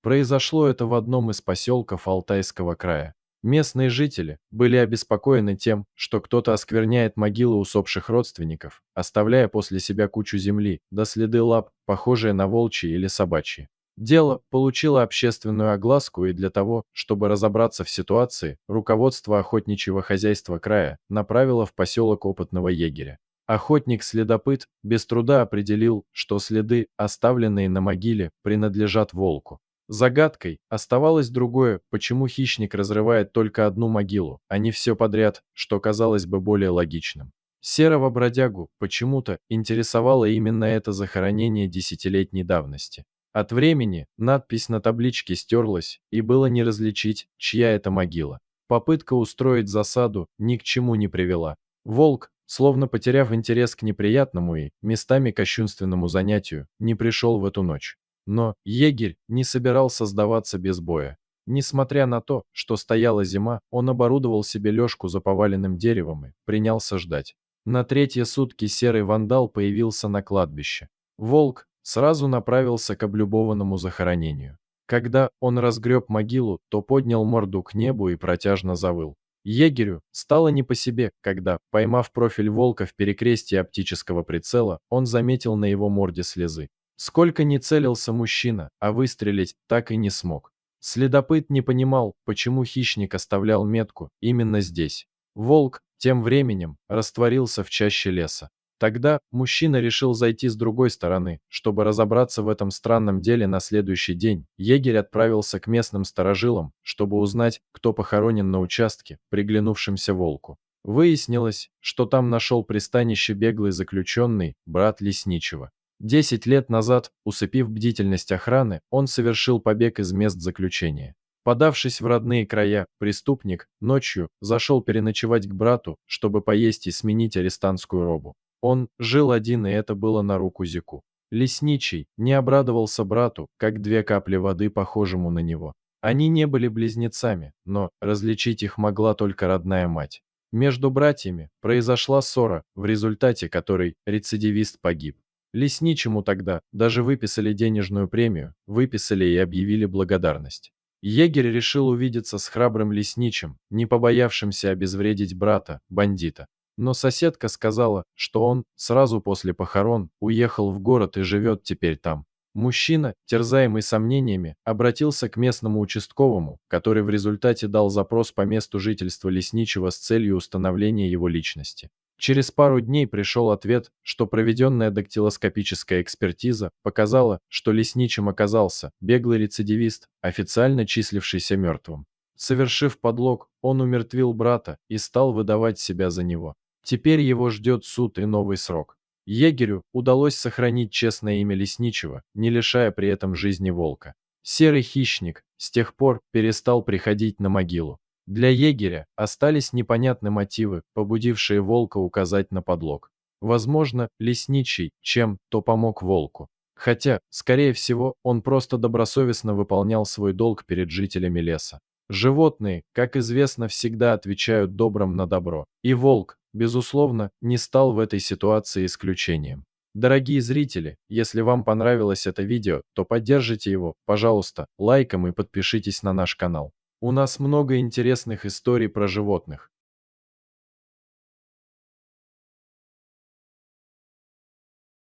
Произошло это в одном из поселков Алтайского края. Местные жители были обеспокоены тем, что кто-то оскверняет могилы усопших родственников, оставляя после себя кучу земли, да следы лап, похожие на волчьи или собачьи. Дело получило общественную огласку, и для того, чтобы разобраться в ситуации, руководство охотничьего хозяйства края направило в поселок опытного егеря. Охотник-следопыт без труда определил, что следы, оставленные на могиле, принадлежат волку. Загадкой оставалось другое, почему хищник разрывает только одну могилу, а не все подряд, что казалось бы более логичным. Серого бродягу почему-то интересовало именно это захоронение десятилетней давности. От времени надпись на табличке стерлась, и было не различить, чья это могила. Попытка устроить засаду ни к чему не привела. Волк, словно потеряв интерес к неприятному и местами кощунственному занятию, не пришел в эту ночь. Но егерь не собирался сдаваться без боя. Несмотря на то, что стояла зима, он оборудовал себе лёжку за поваленным деревом и принялся ждать. На третьи сутки серый вандал появился на кладбище. Волк сразу направился к облюбованному захоронению. Когда он разгреб могилу, то поднял морду к небу и протяжно завыл. Егерю стало не по себе, когда, поймав профиль волка в перекрестии оптического прицела, он заметил на его морде слезы. Сколько ни целился мужчина, а выстрелить так и не смог. Следопыт не понимал, почему хищник оставлял метку именно здесь. Волк тем временем растворился в чаще леса. Тогда мужчина решил зайти с другой стороны. Чтобы разобраться в этом странном деле, на следующий день егерь отправился к местным старожилам, чтобы узнать, кто похоронен на участке, приглянувшемся волку. Выяснилось, что там нашел пристанище беглый заключенный, брат лесничего. 10 лет назад, усыпив бдительность охраны, он совершил побег из мест заключения. Подавшись в родные края, преступник ночью зашел переночевать к брату, чтобы поесть и сменить арестантскую робу. Он жил один, и это было на руку зеку. Лесничий не обрадовался брату, как две капли воды, похожему на него. Они не были близнецами, но различить их могла только родная мать. Между братьями произошла ссора, в результате которой рецидивист погиб. Лесничему тогда даже выписали денежную премию, выписали и объявили благодарность. Егерь решил увидеться с храбрым лесничим, не побоявшимся обезвредить брата, бандита. Но соседка сказала, что он сразу после похорон уехал в город и живет теперь там. Мужчина, терзаемый сомнениями, обратился к местному участковому, который в результате дал запрос по месту жительства лесничего с целью установления его личности. Через пару дней пришел ответ, что проведенная дактилоскопическая экспертиза показала, что лесничим оказался беглый рецидивист, официально числившийся мертвым. Совершив подлог, он умертвил брата и стал выдавать себя за него. Теперь его ждет суд и новый срок. Егерю удалось сохранить честное имя лесничего, не лишая при этом жизни волка. Серый хищник с тех пор перестал приходить на могилу. Для егеря остались непонятны мотивы, побудившие волка указать на подлог. Возможно, лесничий чем-то помог волку. Хотя, скорее всего, он просто добросовестно выполнял свой долг перед жителями леса. Животные, как известно, всегда отвечают добром на добро. И волк, безусловно, не стал в этой ситуации исключением. Дорогие зрители, если вам понравилось это видео, то поддержите его, пожалуйста, лайком и подпишитесь на наш канал. У нас много интересных историй про животных.